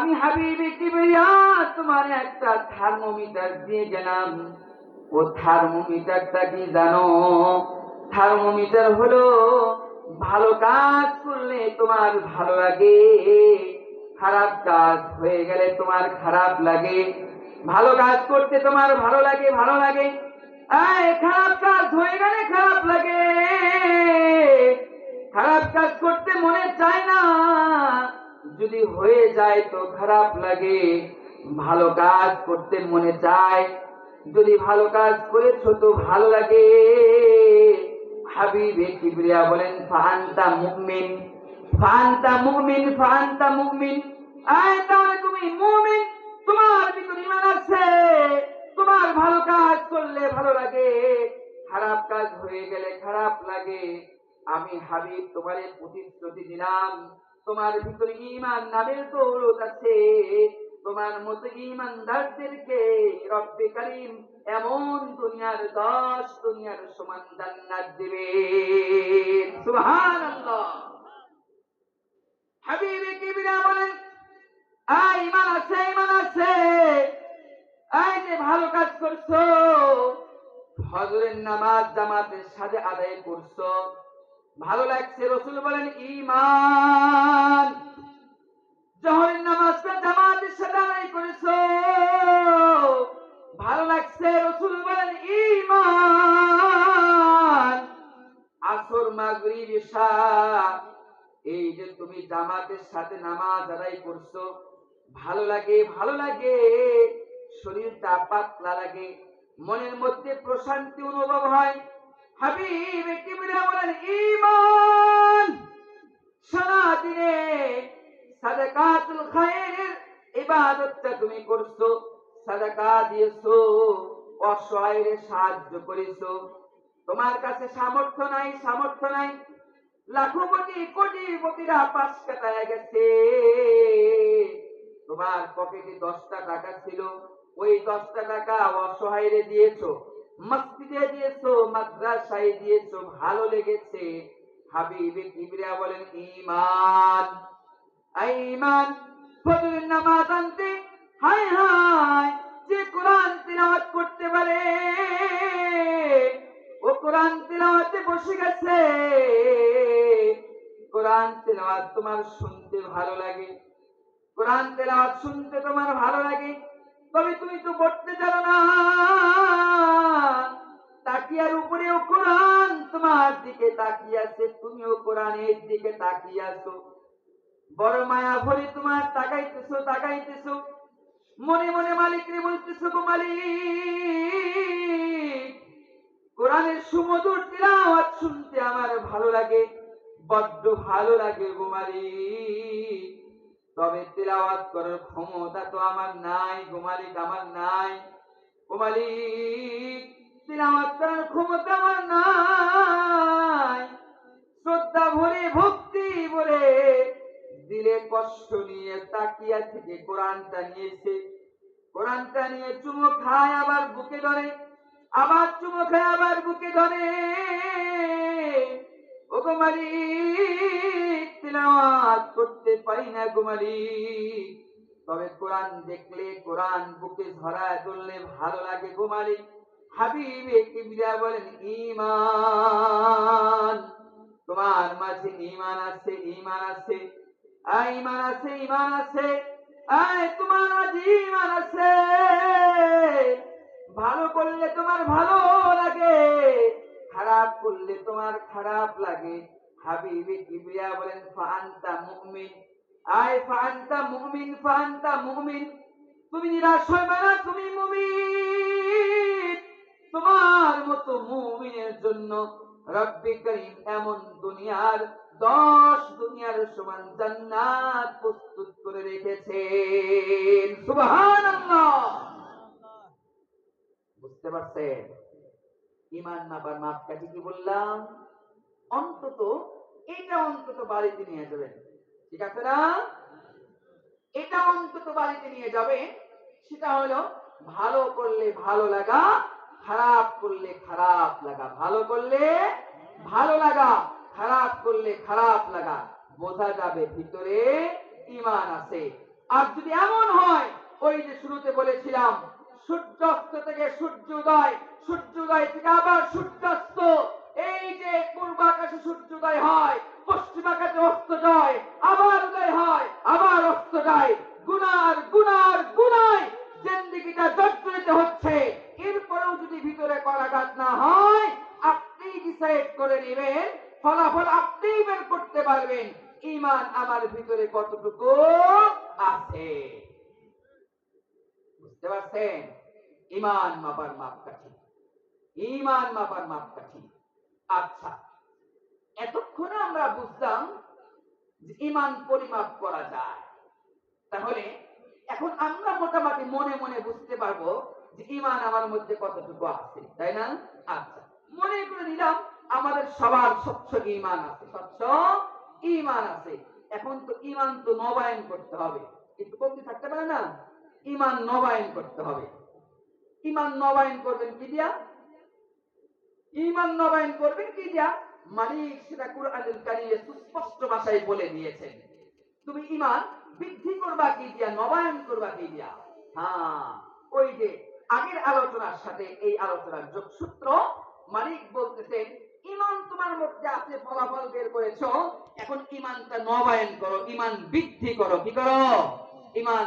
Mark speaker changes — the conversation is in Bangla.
Speaker 1: আমি হাবিবে কিবরিয়া তোমার একটা থার্মোমিটার দিয়ে গেলাম। ও থার্মোমিটারটা কি জানো? থার্মোমিটার হলো ভালো কাজ করলে তোমার ভালো লাগে, খারাপ কাজ হয়ে গেলে তোমার খারাপ লাগে। ভালো কাজ করতে তোমার ভালো লাগে, ভালো লাগে। খারাপ কাজ হয়ে গেলে খারাপ লাগে, খারাপ কাজ করতে মনে চায় না, যদি হয়ে যায় তো খারাপ লাগে। ভালো কাজ করতে মনে চায়, যদি ভালো কাজ করেছো তো ভালো লাগে। হাবিবে কিবরিয়া বলেন ফাআনতা মুমিন, ফাআনতা মুমিন, ফাআনতা মুমিন। তাহলে তুমি মুমিন, তোমার ভিতরে ঈমান আছে, তোমার ভালো কাজ করলে ভালো লাগে, খারাপ কাজ হয়ে গেলে খারাপ লাগে। আমি হাবিব তোমারে প্রতিশ্রুতি দিলাম, তোমার ভিতরে ঈমান নামের দৌলত আছে। তোমার মতো ঈমানদারদেরকে রব্বে কারীম এমন দুনিয়ার 10 দুনিয়ার সমান জান্নাত দিবে। সুবহানাল্লাহ। হাবিবে কিবরিয়া বলেন ঈমান আছে, ঈমান আছে। যে ভালো কাজ করছো, ফজরের নামাজ জামাতের সাথে আদায় করছো, ভালো লাগছে। রাসূল বলেন ঈমান। জোহরের নামাজটা জামাতের সাথে আদায় করেছো, ভালো লাগছে। রাসূল বলেন ঈমান। আসর মাগরিব ইশা এই যে তুমি জামাতের সাথে নামাজ আদায় করছো, ভালো লাগে, ভালো লাগে। শরীরটা পাতলা লাগে, মনের মধ্যে প্রশান্তি অনুভব হয়। হাবিবে কিবরিয়া বলেন ঈমান। সারাদিনে সাদাকাতুল খায়রের ইবাদতটা তুমি করছো, সাদাকা দিয়েছো, অসহায়ের সাহায্য করেছো। তোমার কাছে সামর্থ্য নাই, সামর্থ্য নাই, লাখো কোটি কোটিপতিরা 5 কাটায় গেছে, তোমার পকেটে 10টা টাকা ছিল, ওই 10টা টাকা অসহায়রে দিয়েছো, মসজিদে দিয়েছো, মাদ্রাসায় দিয়েছো, ভালো লেগেছে। হাবিবে কিবরিয়া বলেন ঈমান। ঈমান। ফজরের নামাজ আনতে হায় হায়, যে কোরআন তিলাওয়াত করতে পারে, ও কোরআন তিলাওয়াতে বসে গেছে। কোরআন তিলাওয়াত তোমার শুনতে ভালো লাগে, কোরআন তেলাওয়াত শুনতে তোমার ভালো লাগে, তবে তুমি তো পড়তে জানো না। তাকিয়ার উপরেও কোরআন তোমার দিকে তাকিয়ে আছে, তুমিও কোরআনের দিকে তাকিয়ে আছো। বড় মায়া ভরে তোমার তাকাইতেছো, তাকাইতেছো, মনে মনে মালিকরে বলতেছো, গো মালিক, কোরআনের সুমধুর তিলাওয়াত শুনতে আমার ভালো লাগে, বড্ড ভালো লাগে গো মালিক। তবে তিলাওয়াত করার ক্ষমতা তো আমার নাই গো মালিক, আমার নাই গো মালিক, তিলাওয়াত করার ক্ষমতা আমার নাই। শ্রদ্ধা ভরে, ভক্তি ভরে, দিলে কষ্ট নিয়ে তাকিয়া থেকে কোরআনটা নিয়েছে, কোরআনটা নিয়ে চুমো খায়, আবার বুকে ধরে, আবার চুমো খায়, আবার বুকে ধরে। ও গো মালিক, তিলাওয়াত করতে পারি না গো মালিক, তবে কোরআন দেখলে, কোরআন বুকে ধরায় ধরলে ভালো লাগে গো মালিক। হাবিবে কিবরিয়া বলেন ঈমান। তোমার মাঝে ঈমান আছে, ঈমান আছে, ঈমান আছে, ঈমান আছে। তোমার মাঝে ঈমান আছে, ভালো করলে তোমার ভালো লাগে, খারাপ করলে তোমার খারাপ লাগে। হাবিবে কিবরিয়া বলেন ফাআনতা মুমিন। ফাআনতা মুমিন, ফাআনতা মুমিন। তুমি নিরাশ হইবে না, তুমি মুমিন। তোমার মতো মুমিনের জন্য রব্বে কারীম এমন দুনিয়ার 10 দুনিয়ার সমান জান্নাত প্রস্তুত করে রেখেছেন। সুবহানাল্লাহ। বুঝতে পারছেন? ঈমান না পার মাপকাঠি কি বললাম? অন্তত এটা অন্তত বাড়িতে নিয়ে যাবেন, ঠিক আছে না? এটা অন্তত বাড়িতে নিয়ে যাবে। সেটা হলো ভালো করলে ভালো লাগা, খারাপ করলে খারাপ লাগা। ভালো করলে ভালো লাগা, খারাপ করলে খারাপ লাগা। বোঝা যাবে ভিতরে ঈমান আছে। আর যদি এমন হয়, ওই যে শুরুতে বলেছিলাম, সূর্যাস্ত থেকে সূর্যোদয়, সূর্যোদয় থেকে আবার সূর্যাস্ত, এই যে পূর্ব আকাশে সূর্যোদয় হয়, পশ্চিম আকাশে অস্তোদয়, আবার উদয় হয়, আবার অস্তোদয়, গুনার গুনার গুনায় জিন্দেগিটা জর্জরিত হচ্ছে। এরপরেও যদি ভিতরে করাঘাত না হয়, আপনি ডিসাইড করে নেবেন, ফলাফল আপনিই বের করতে পারবেন ঈমান আমার ভিতরে কতটুকু আছে। বুঝতে পারছেন? ঈমান মাপার মাপকাঠি, ঈমান মাপার মাপকাঠি। আচ্ছা, এতক্ষণে আমরা বুঝলাম যে ঈমান পরিমাপ করা যায়। তাহলে এখন আমরা মোটামুটি মনে মনে বুঝতে পারবো যে ঈমান আমার মধ্যে কতটুকু আছে, তাই না? আচ্ছা, মনে করে নিলাম আমাদের সবার স্বচ্ছ ঈমান আছে, স্বচ্ছ ঈমান আছে। এখন তো ঈমান তো নবায়ন করতে হবে, একটু কমতি থাকতে পারে না? ঈমান নবায়ন করতে হবে। ঈমান নবায়ন করবেন কি দিয়া? ঈমান নবায়ন করবেন কি দিয়া? মালিক সেটা কুরআনুল কারীমে সুস্পষ্ট ভাষায় বলে দিয়েছেন। তুমি ঈমান বৃদ্ধি করবা কি দিয়া, নবায়ন করবা কি দিয়া? হ্যাঁ, ওই যে আগের আলোচনার সাথে এই আলোচনার যোগসূত্র। মালিক বলতেছেন, ঈমান তোমার মধ্যে আছে, ফলাফল বের করেছো, এখন ঈমানটা নবায়ন করো, ঈমান বৃদ্ধি করো। কি করো? ঈমান